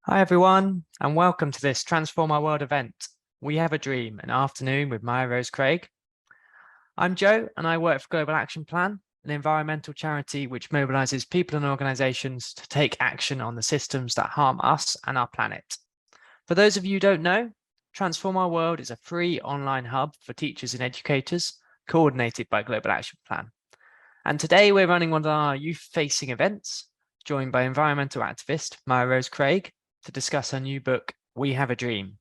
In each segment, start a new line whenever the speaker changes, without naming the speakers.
Hi everyone, and welcome to this Transform Our World event. We have a dream, an afternoon with Mya-Rose Craig. I'm Joe, and I work for Global Action Plan, an environmental charity which mobilizes people and organizations to take action on the systems that harm us and our planet. For those of you who don't know, Transform Our World is a free online hub for teachers and educators, coordinated by Global Action Plan. And today we're running one of our youth-facing events, joined by environmental activist Mya-Rose Craig, to discuss her new book, We Have a Dream.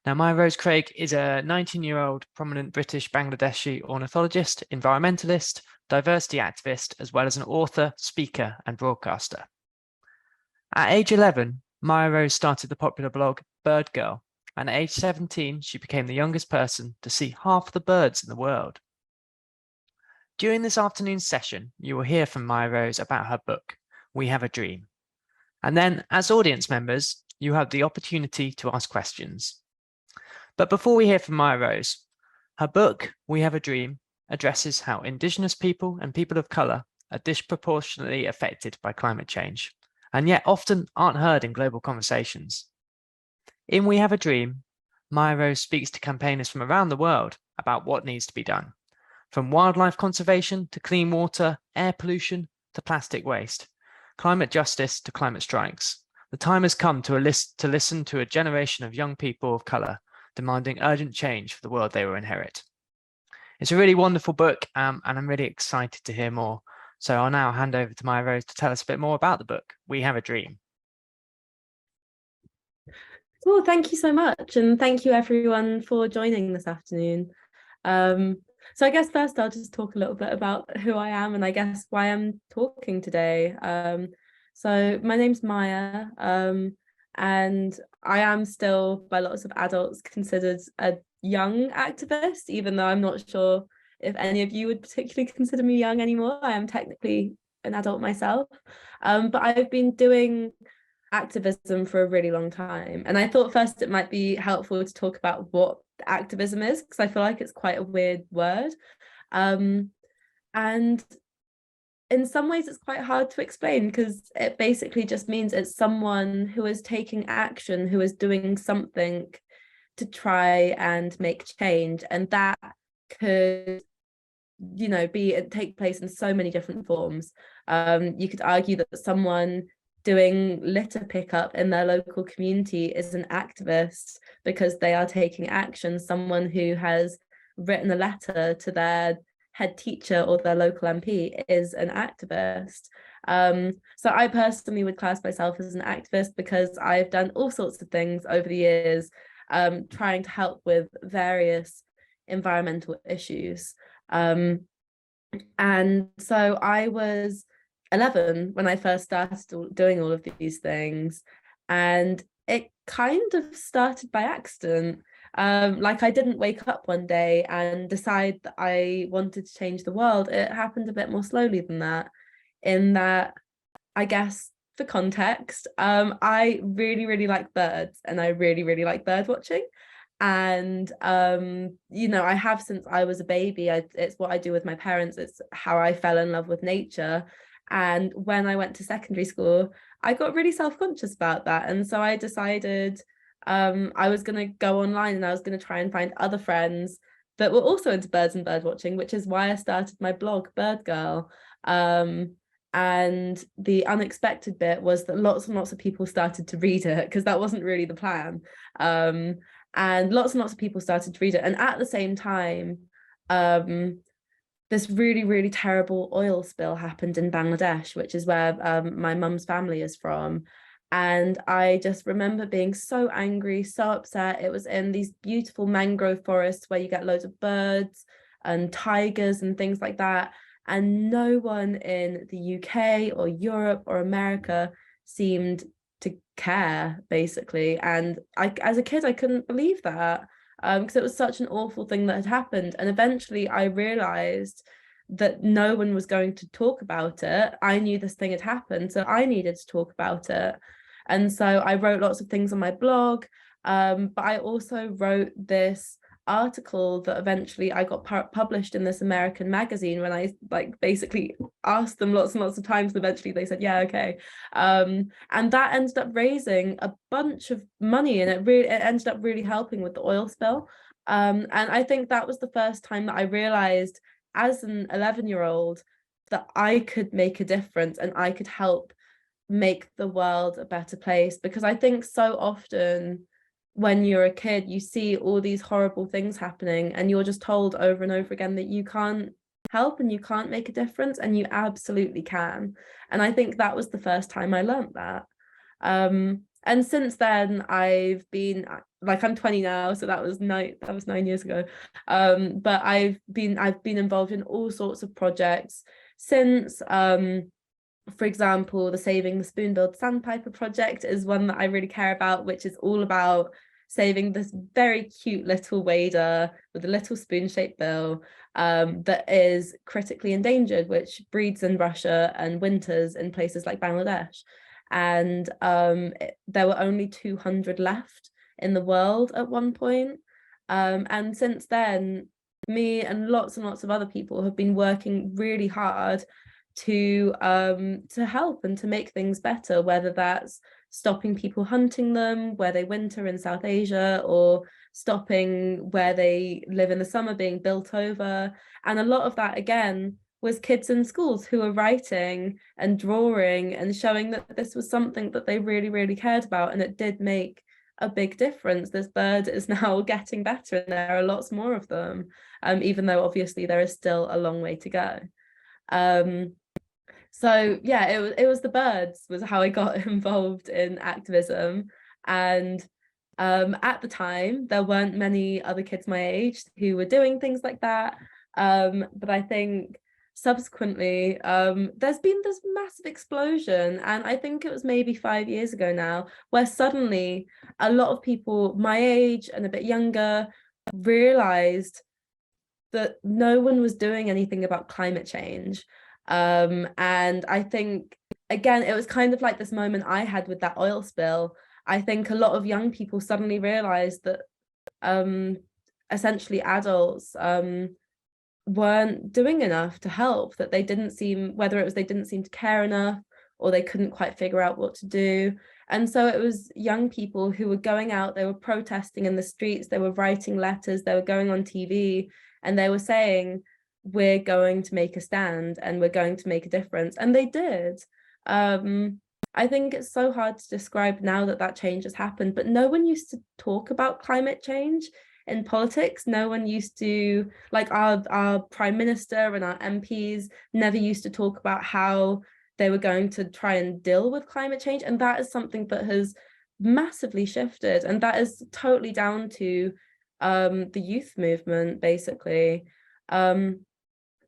Now, Mya-Rose Craig is a 19-year-old prominent British Bangladeshi ornithologist, environmentalist, diversity activist, as well as an author, speaker, and broadcaster. At age 11, Mya-Rose started the popular blog Birdgirl, and at age 17, she became the youngest person to see half the birds in the world. During this afternoon's session, you will hear from Mya-Rose about her book, We Have a Dream. And then, as audience members, you have the opportunity to ask questions. But before we hear from Mya-Rose, her book, We Have a Dream, addresses how Indigenous people and people of colour are disproportionately affected by climate change, and yet often aren't heard in global conversations. In We Have a Dream, Mya-Rose speaks to campaigners from around the world about what needs to be done, from wildlife conservation to clean water, air pollution to plastic waste, climate justice to climate strikes. The time has come to listen to a generation of young people of colour demanding urgent change for the world they will inherit. It's a really wonderful book, and I'm really excited to hear more. So I'll now hand over to Mya-Rose to tell us a bit more about the book, We Have a Dream.
Cool, thank you so much. And thank you everyone for joining this afternoon. So I guess first I'll just talk a little bit about who I am and I guess why I'm talking today. So my name's Maya, and I am still by lots of adults considered a young activist, even though I'm not sure if any of you would particularly consider me young anymore. I am technically an adult myself, but I've been doing activism for a really long time, and I thought first it might be helpful to talk about what activism is, because I feel like it's quite a weird word, and in some ways it's quite hard to explain, because it basically just means it's someone who is taking action, who is doing something to try and make change, and that could take place in so many different forms. You could argue that someone doing litter pickup in their local community is an activist because they are taking action. Someone who has written a letter to their head teacher or their local MP is an activist. So I personally would class myself as an activist because I've done all sorts of things over the years, trying to help with various environmental issues. And so I was 11 when I first started doing all of these things, and it kind of started by accident. Like, I didn't wake up one day and decide that I wanted to change the world. It happened a bit more slowly than that, in that, I guess, for context, I really like birds, and I really like bird watching. And I have since I was a baby. It's what I do with my parents. It's how I fell in love with nature. And when I went to secondary school, I got really self-conscious about that. And so I decided I was going to go online and I was going to try and find other friends that were also into birds and bird watching, which is why I started my blog, Birdgirl. And the unexpected bit was that lots and lots of people started to read it, because that wasn't really the plan. And lots and lots of people started to read it. And at the same time, this really terrible oil spill happened in Bangladesh, which is where my mum's family is from. And I just remember being so angry, so upset. It was in these beautiful mangrove forests where you get loads of birds and tigers and things like that. And no one in the UK or Europe or America seemed to care, basically. And as a kid, I couldn't believe that, because it was such an awful thing that had happened. And eventually I realized that no one was going to talk about it. I knew this thing had happened, so I needed to talk about it. And so I wrote lots of things on my blog, but I also wrote this article that eventually I got published in this American magazine when I like basically asked them lots and lots of times, and eventually they said, yeah, okay. And that ended up raising a bunch of money, and it ended up really helping with the oil spill. And I think that was the first time that I realized as an 11-year-old that I could make a difference and I could help make the world a better place. Because I think so often when you're a kid, you see all these horrible things happening and you're just told over and over again that you can't help and you can't make a difference, and you absolutely can. And I think that was the first time I learned that. And since then I've been like, I'm 20 now, so that was 9 years ago. But I've been involved in all sorts of projects since. For example, the Saving the Spoon-Billed Sandpiper project is one that I really care about, which is all about saving this very cute little wader with a little spoon-shaped bill that is critically endangered, which breeds in Russia and winters in places like Bangladesh. And there were only 200 left in the world at one point. And since then, me and lots of other people have been working really hard to help and to make things better, whether that's stopping people hunting them where they winter in South Asia, or stopping where they live in the summer being built over. And a lot of that, again, was kids in schools who were writing and drawing and showing that this was something that they really, really cared about, and it did make a big difference. This bird is now getting better, and there are lots more of them, even though obviously there is still a long way to go. So yeah, it was the birds was how I got involved in activism. And at the time there weren't many other kids my age who were doing things like that. But I think subsequently there's been this massive explosion, and I think it was maybe 5 years ago now, where suddenly a lot of people my age and a bit younger realized that no one was doing anything about climate change. And I think, again, it was kind of like this moment I had with that oil spill. I think a lot of young people suddenly realized that essentially adults weren't doing enough to help, that they didn't seem, whether it was they didn't seem to care enough or they couldn't quite figure out what to do. And so it was young people who were going out, they were protesting in the streets, they were writing letters, they were going on TV, and they were saying, we're going to make a stand and we're going to make a difference. And they did. I think it's so hard to describe now that that change has happened, but no one used to talk about climate change in politics. No one used to, like our prime minister and our MPs never used to talk about how they were going to try and deal with climate change. And that is something that has massively shifted. And that is totally down to the youth movement, basically.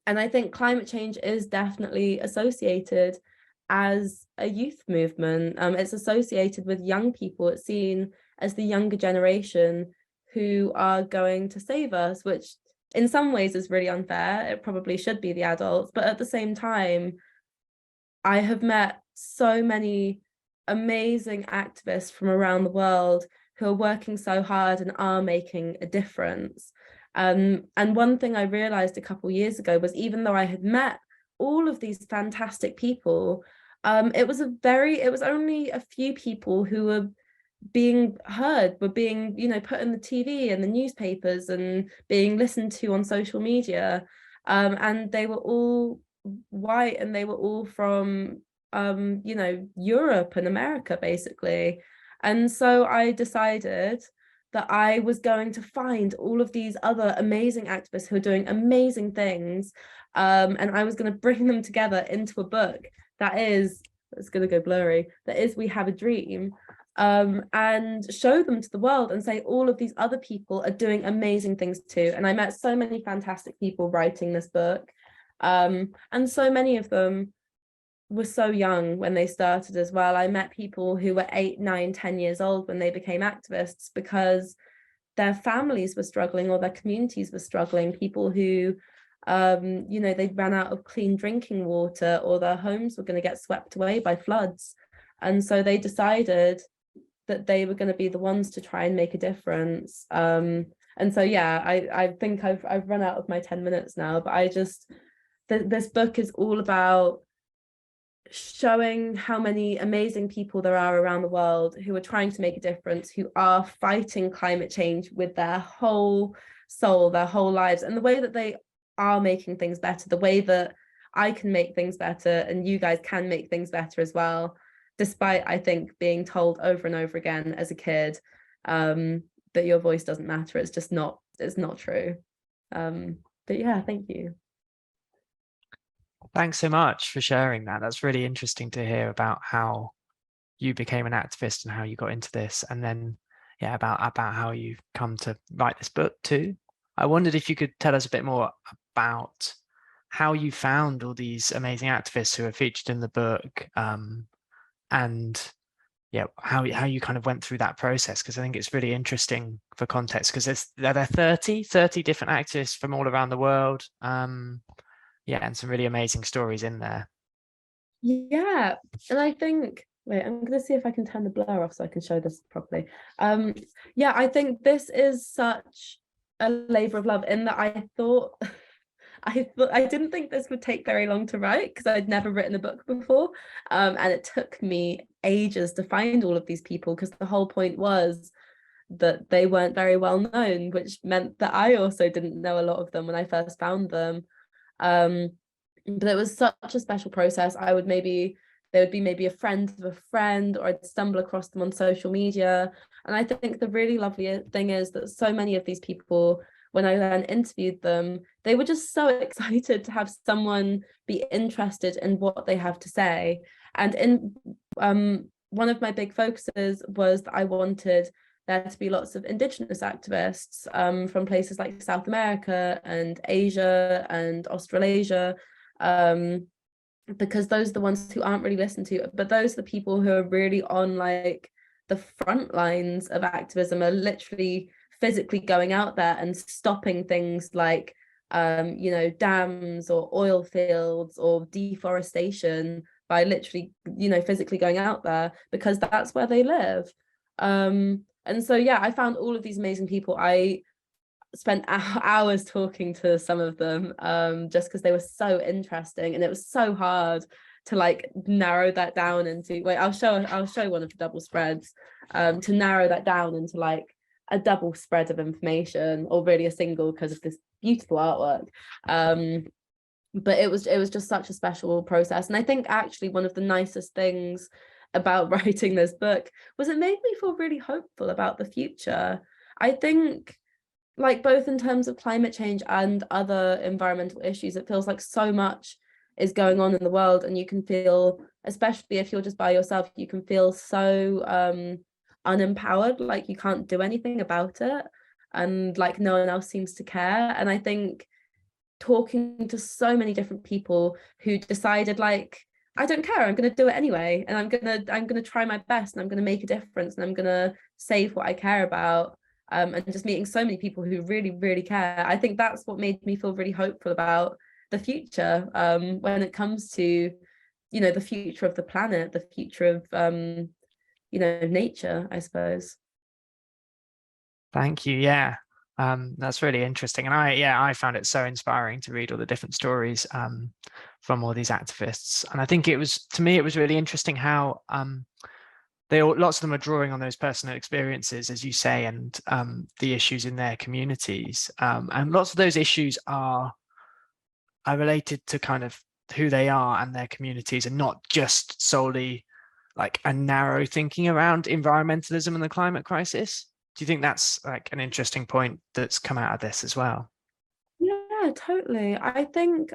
And I think climate change is definitely associated as a youth movement. It's associated with young people. It's seen as the younger generation who are going to save us, which in some ways is really unfair. It probably should be the adults. But at the same time, I have met so many amazing activists from around the world who are working so hard and are making a difference. And one thing I realized a couple of years ago was, even though I had met all of these fantastic people, it was only a few people who were being heard, were being, put in the TV and the newspapers and being listened to on social media. And they were all white, and they were all from, Europe and America, basically. And so I decided that I was going to find all of these other amazing activists who are doing amazing things, and I was going to bring them together into a book it's going to go blurry, that is We Have a Dream, and show them to the world and say all of these other people are doing amazing things too. And I met so many fantastic people writing this book, and so many of them were so young when they started as well. I met people who were 8, 9, 10 years old when they became activists because their families were struggling or their communities were struggling. People who, they'd ran out of clean drinking water, or their homes were going to get swept away by floods. And so they decided that they were going to be the ones to try and make a difference. And so yeah, I think I've run out of my 10 minutes now, but I just this book is all about showing how many amazing people there are around the world who are trying to make a difference, who are fighting climate change with their whole soul, their whole lives, and the way that they are making things better, the way that I can make things better and you guys can make things better as well, despite, I think, being told over and over again as a kid that your voice doesn't matter. It's not true. But yeah, thank you.
Thanks so much for sharing that. That's really interesting to hear about how you became an activist and how you got into this, and then yeah, about how you come to write this book too. I wondered if you could tell us a bit more about how you found all these amazing activists who are featured in the book, and yeah, how you kind of went through that process, because I think it's really interesting for context, because there are 30 different activists from all around the world. Yeah, and some really amazing stories in there.
Yeah, and I think, wait, I'm gonna see if I can turn the blur off so I can show this properly. Yeah, I think this is such a labor of love in that I thought I didn't think this would take very long to write because I'd never written a book before. And it took me ages to find all of these people because the whole point was that they weren't very well known, which meant that I also didn't know a lot of them when I first found them. But it was such a special process. There would be maybe a friend of a friend, or I'd stumble across them on social media. And I think the really lovely thing is that so many of these people, when I then interviewed them, they were just so excited to have someone be interested in what they have to say. And in one of my big focuses was that I wanted there to be lots of Indigenous activists from places like South America and Asia and Australasia, because those are the ones who aren't really listened to, but those are the people who are really on like the front lines of activism, are literally physically going out there and stopping things like dams or oil fields or deforestation by literally physically going out there because that's where they live. And so yeah, I found all of these amazing people. I spent hours talking to some of them just because they were so interesting, and it was so hard to like narrow that down into, wait, I'll show one of the double spreads, to narrow that down into like a double spread of information, or really a single, because of this beautiful artwork. But it was just such a special process, and I think actually one of the nicest things about writing this book was it made me feel really hopeful about the future. I think, like, both in terms of climate change and other environmental issues, it feels like so much is going on in the world, and you can feel, especially if you're just by yourself, you can feel so unempowered, like you can't do anything about it, and like no one else seems to care. And I think talking to so many different people who decided, like, I don't care, I'm going to do it anyway, and I'm going to try my best, and I'm going to make a difference, and I'm going to save what I care about, and just meeting so many people who really, really care. I think that's what made me feel really hopeful about the future, when it comes to, the future of the planet, the future of, nature, I suppose.
Thank you. Yeah, that's really interesting, and I found it so inspiring to read all the different stories from all these activists. And I think it was really interesting how lots of them are drawing on those personal experiences, as you say, and the issues in their communities, and lots of those issues are related to kind of who they are and their communities, and not just solely like a narrow thinking around environmentalism and the climate crisis. Do you think that's like an interesting point that's come out of this as well?
Yeah, totally. I think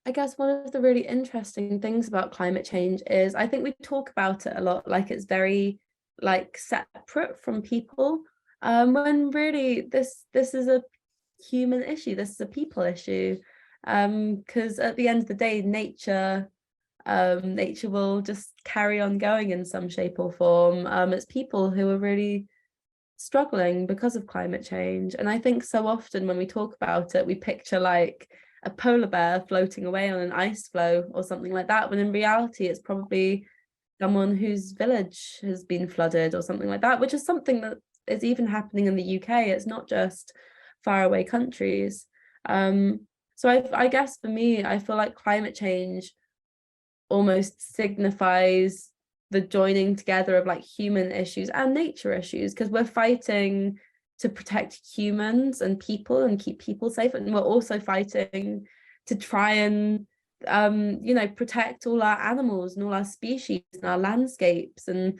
I guess one of the really interesting things about climate change is I think we talk about it a lot like it's very like separate from people, when really this is a human issue, this is a people issue, because at the end of the day, nature will just carry on going in some shape or form. It's people who are really struggling because of climate change. And I think so often when we talk about it, we picture like a polar bear floating away on an ice floe or something like that, when in reality it's probably someone whose village has been flooded or something like that, which is something that it's even happening in the UK. It's not just faraway countries. So I guess for me, I feel like climate change almost signifies the joining together of like human issues and nature issues, because we're fighting to protect humans and people and keep people safe, and we're also fighting to try and protect all our animals and all our species and our landscapes, and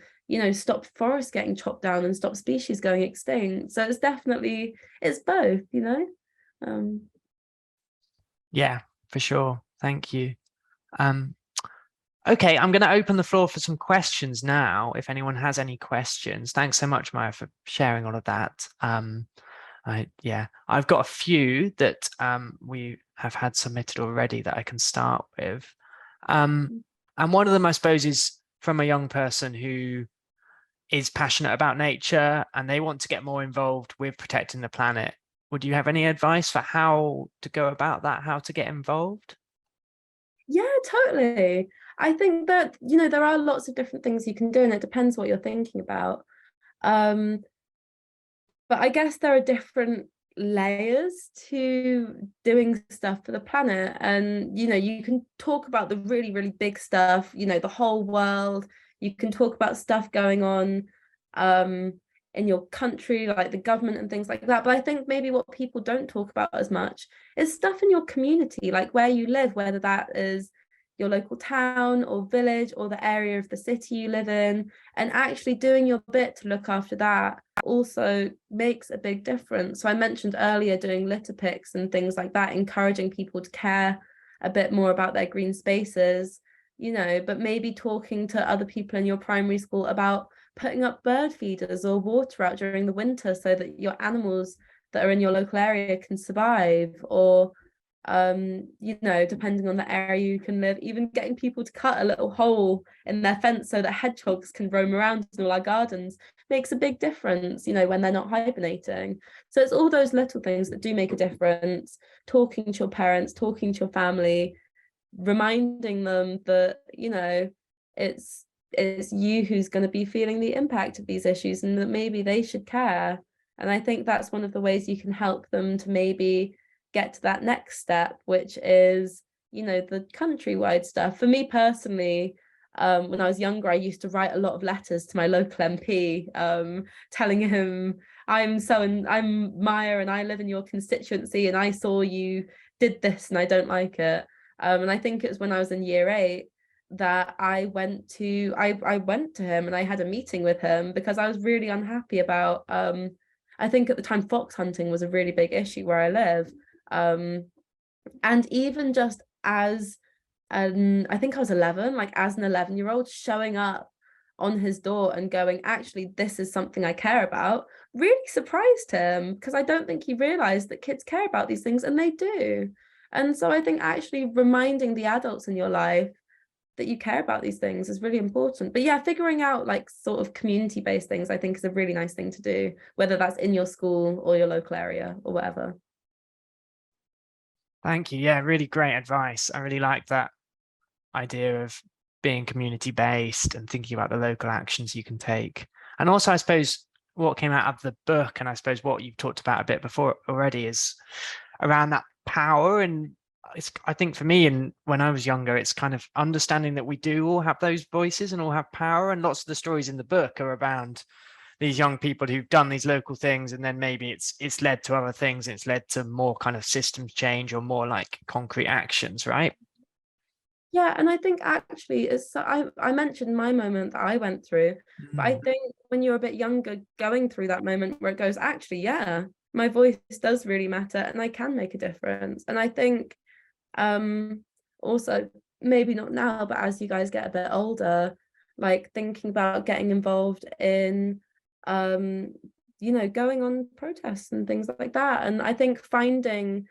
stop forests getting chopped down and stop species going extinct. So it's both.
Yeah, for sure. Thank you. Okay, I'm going to open the floor for some questions now, if anyone has any questions. Thanks so much, Maya, for sharing all of that. I've got a few that we have had submitted already that I can start with. And one of them, I suppose, is from a young person who is passionate about nature and they want to get more involved with protecting the planet. Would you have any advice for how to go about that, how to get involved?
Yeah, totally. I think that, there are lots of different things you can do, and it depends what you're thinking about. But I guess there are different layers to doing stuff for the planet. And, you can talk about the really, really big stuff, the whole world. You can talk about stuff going on in your country, like the government and things like that. But I think maybe what people don't talk about as much is stuff in your community, like where you live, whether that is your local town or village or the area of the city you live in, and actually doing your bit to look after that also makes a big difference. So I mentioned earlier doing litter picks and things like that, encouraging people to care a bit more about their green spaces, but maybe talking to other people in your primary school about putting up bird feeders or water out during the winter so that your animals that are in your local area can survive, or depending on the area you can live, even getting people to cut a little hole in their fence so that hedgehogs can roam around in all our gardens makes a big difference, when they're not hibernating. So it's all those little things that do make a difference. Talking to your parents, talking to your family, reminding them that, it's you who's going to be feeling the impact of these issues, and that maybe they should care. And I think that's one of the ways you can help them to maybe get to that next step, which is, the countrywide stuff. For me personally, when I was younger, I used to write a lot of letters to my local MP, telling him, I'm Maya and I live in your constituency and I saw you did this and I don't like it. And I think it was when I was in year 8 that I went to him and I had a meeting with him because I was really unhappy about I think at the time fox hunting was a really big issue where I live. And even just as I think I was 11, like as an 11-year-old, showing up on his door and going, actually, this is something I care about, really surprised him, because I don't think he realized that kids care about these things, and they do. And so I think actually reminding the adults in your life that you care about these things is really important. But yeah, figuring out like sort of community-based things, I think, is a really nice thing to do, whether that's in your school or your local area or whatever.
Thank you. Yeah, really great advice. I really like that idea of being community-based and thinking about the local actions you can take. And also, I suppose, what came out of the book, and I suppose what you've talked about a bit before already, is around that power. And I think for me, and when I was younger, it's kind of understanding that we do all have those voices and all have power. And lots of the stories in the book are around these young people who've done these local things, and then maybe it's led to other things. It's led to more kind of systems change or more like concrete actions, right?
Yeah, and I think actually I mentioned my moment that I went through, but I think when you're a bit younger, going through that moment where it goes, actually, yeah, my voice does really matter and I can make a difference. And I think also, maybe not now, but as you guys get a bit older, like thinking about getting involved in going on protests and things like that. And I think finding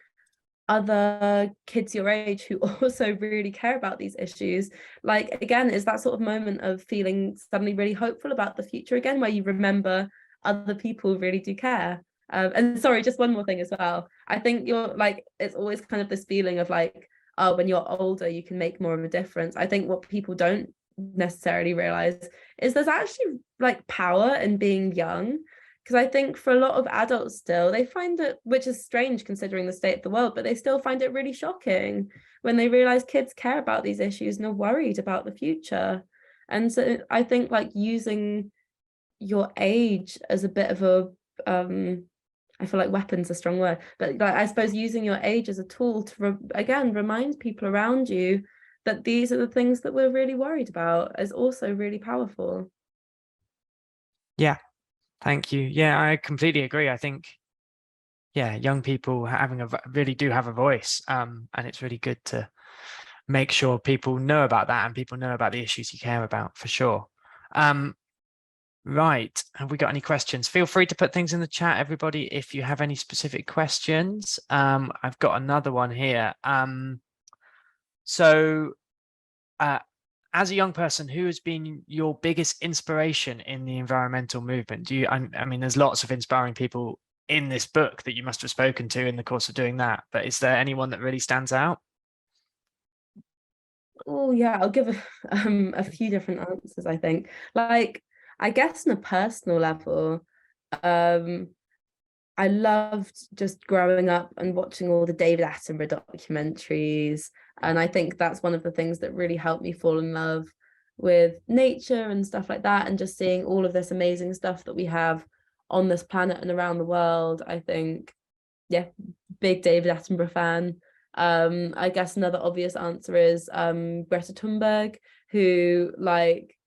other kids your age who also really care about these issues, like, again, is that sort of moment of feeling suddenly really hopeful about the future again, where you remember other people really do care. And sorry, just one more thing as well. I think you're like, it's always kind of this feeling of like, oh, when you're older, you can make more of a difference. I think what people don't necessarily realize is there's actually like power in being young. because I think for a lot of adults still, they find it, which is strange considering the state of the world, but they still find it really shocking when they realize kids care about these issues and are worried about the future. And so I think like using your age as a bit of a I feel like weapon's a strong word, but like I suppose using your age as a tool to again remind people around you that these are the things that we're really worried about is also really powerful.
Yeah, thank you. Yeah, I completely agree. I think, yeah, young people having really do have a voice, and it's really good to make sure people know about that and people know about the issues you care about, for sure. Right. Have we got any questions? Feel free to put things in the chat, everybody, if you have any specific questions. I've got another one here. So, as a young person, who has been your biggest inspiration in the environmental movement? I mean, there's lots of inspiring people in this book that you must have spoken to in the course of doing that, but is there anyone that really stands out?
Oh yeah, I'll give a few different answers, I think. Like, I guess on a personal level, um, I loved just growing up and watching all the David Attenborough documentaries. And I think that's one of the things that really helped me fall in love with nature and stuff like that. And just seeing all of this amazing stuff that we have on this planet and around the world. I think, yeah, big David Attenborough fan. I guess another obvious answer is Greta Thunberg, who like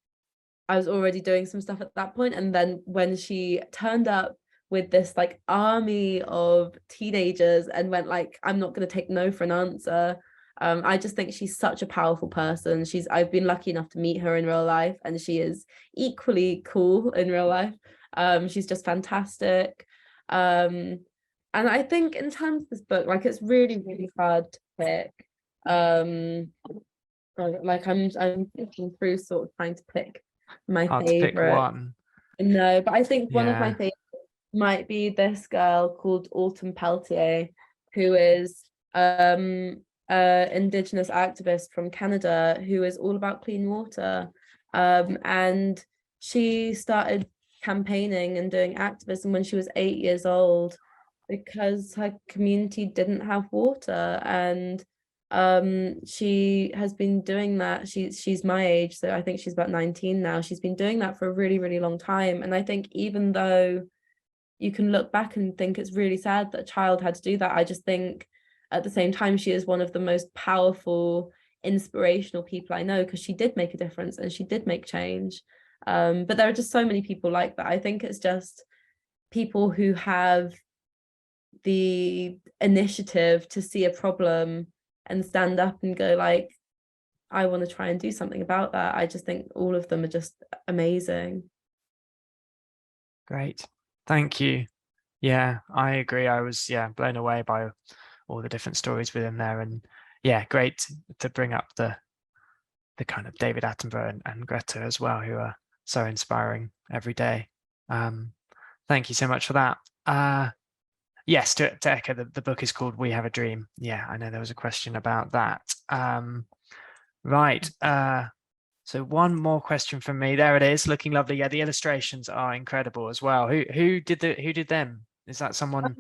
I was already doing some stuff at that point, and then when she turned up with this like army of teenagers and went like, I'm not going to take no for an answer. I just think she's such a powerful person. I've been lucky enough to meet her in real life, and she is equally cool in real life. She's just fantastic. And I think in terms of this book, like it's really, really hard to pick. Like I'm thinking through sort of trying to pick my
Hard to pick
favorite.
one.
No, but I think one of my
Yeah.
favorites might be this girl called Autumn Peltier, who is indigenous activist from Canada who is all about clean water. And she started campaigning and doing activism when she was 8 years old because her community didn't have water. And she has been doing that. She's my age, so I think she's about 19 now. She's been doing that for a really, really long time. And I think even though you can look back and think it's really sad that a child had to do that, I just think at the same time she is one of the most powerful, inspirational people I know, because she did make a difference and she did make change. But there are just so many people like that. I think it's just people who have the initiative to see a problem and stand up and go like, I want to try and do something about that. I just think all of them are just amazing.
Great. Thank you. Yeah, I agree. I was, yeah, blown away by all the different stories within there. And yeah, great to bring up the kind of David Attenborough and Greta as well, who are so inspiring every day. Thank you so much for that. Yes, to echo, the book is called We Have a Dream. Yeah, I know there was a question about that. Right. So one more question from me. There it is, looking lovely. Yeah, the illustrations are incredible as well. Who did them? Is that someone?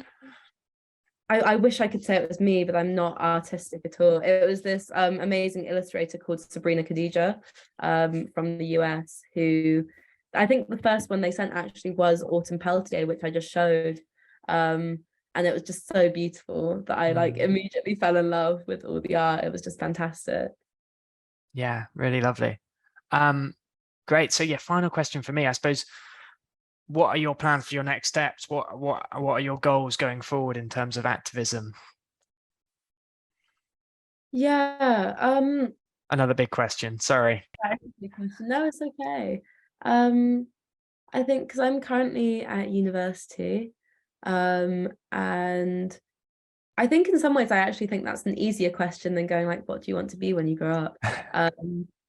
I wish I could say it was me, but I'm not artistic at all. It was this amazing illustrator called Sabrina Khadija from the US, who I think the first one they sent actually was Autumn Peltier, which I just showed. And it was just so beautiful that I like immediately fell in love with all the art. It was just fantastic.
Yeah, really lovely. Great. So yeah, final question for me. I suppose, what are your plans for your next steps? What are your goals going forward in terms of activism?
Yeah.
Another big question. Sorry.
No, it's okay. I think because I'm currently at university, and I think in some ways I actually think that's an easier question than going like, what do you want to be when you grow up?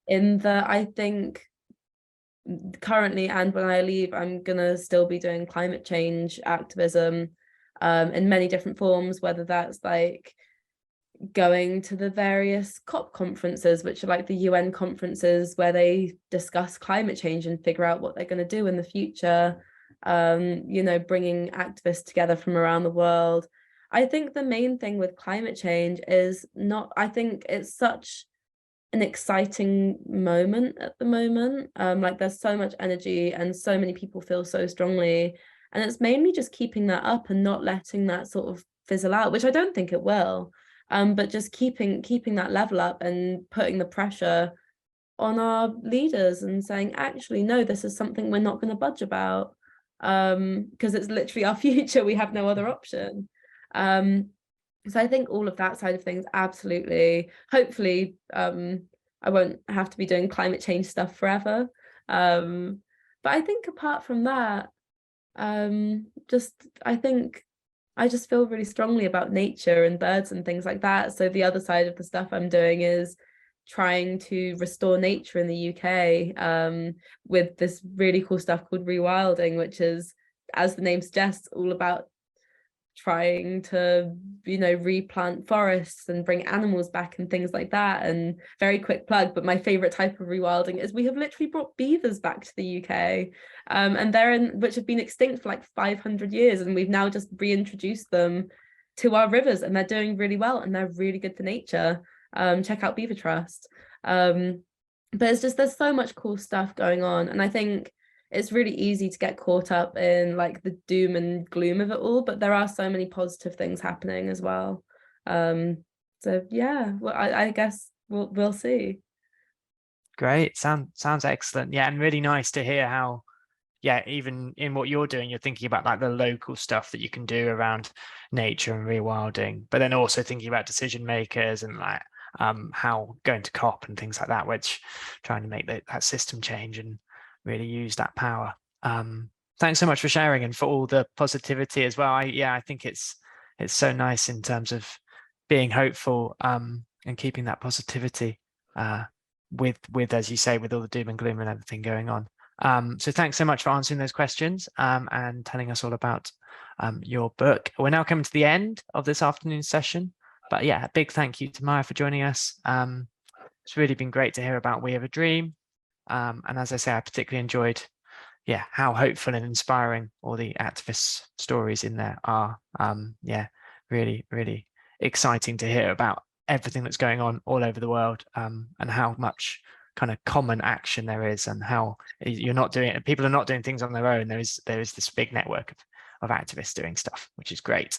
In that I think currently and when I leave, I'm gonna still be doing climate change activism in many different forms, whether that's like going to the various COP conferences, which are like the UN conferences where they discuss climate change and figure out what they're going to do in the future. you know, bringing activists together from around the world. I think the main thing with climate change is not, I think it's such an exciting moment at the moment. Like there's so much energy and so many people feel so strongly. And it's mainly just keeping that up and not letting that sort of fizzle out, which I don't think it will. But just keeping that level up and putting the pressure on our leaders and saying, actually, no, this is something we're not going to budge about. Because it's literally our future. We have no other option. So I think all of that side of things, absolutely. Hopefully, I won't have to be doing climate change stuff forever. But I think apart from that, just I think I just feel really strongly about nature and birds and things like that. So the other side of the stuff I'm doing is trying to restore nature in the UK, with this really cool stuff called rewilding, which is, as the name suggests, all about trying to, you know, replant forests and bring animals back and things like that. And very quick plug, but my favorite type of rewilding is we have literally brought beavers back to the UK, and which have been extinct for like 500 years, and we've now just reintroduced them to our rivers, and they're doing really well and they're really good for nature. Check out Beaver Trust. But it's just, there's so much cool stuff going on, and I think it's really easy to get caught up in like the doom and gloom of it all, but there are so many positive things happening as well. So yeah, well, I guess we'll see.
Great. Sounds excellent. Yeah, and really nice to hear how, yeah, even in what you're doing, you're thinking about like the local stuff that you can do around nature and rewilding, but then also thinking about decision makers and like how going to COP and things like that, which trying to make that system change and really use that power. Thanks so much for sharing and for all the positivity as well. I think it's so nice in terms of being hopeful and keeping that positivity with, as you say, with all the doom and gloom and everything going on. So thanks so much for answering those questions and telling us all about your book. We're now coming to the end of this afternoon session, but yeah, a big thank you to Mya for joining us. It's really been great to hear about We Have a Dream. And as I say, I particularly enjoyed, yeah, how hopeful and inspiring all the activist stories in there are. Yeah, really, really exciting to hear about everything that's going on all over the world, and how much kind of common action there is, and how people are not doing things on their own. There is this big network of activists doing stuff, which is great.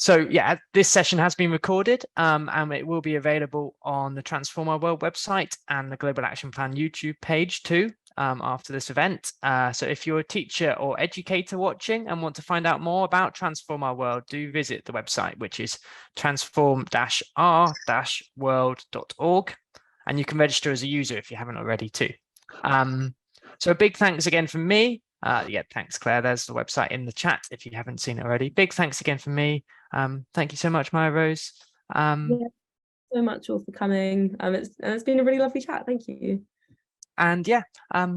So yeah, this session has been recorded, and it will be available on the Transform Our World website and the Global Action Plan YouTube page too, after this event. So if you're a teacher or educator watching and want to find out more about Transform Our World, do visit the website, which is transform-r-world.org. And you can register as a user if you haven't already too. So a big thanks again from me. Yeah, thanks, Claire. There's the website in the chat if you haven't seen it already. Big thanks again from me. Thank you so much, Mya-Rose.
Yeah, so much all for coming. It's been a really lovely chat. Thank you.
And yeah, I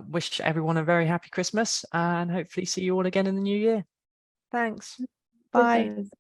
wish everyone a very happy Christmas and hopefully see you all again in the new year. Thanks. Bye.
Cheers.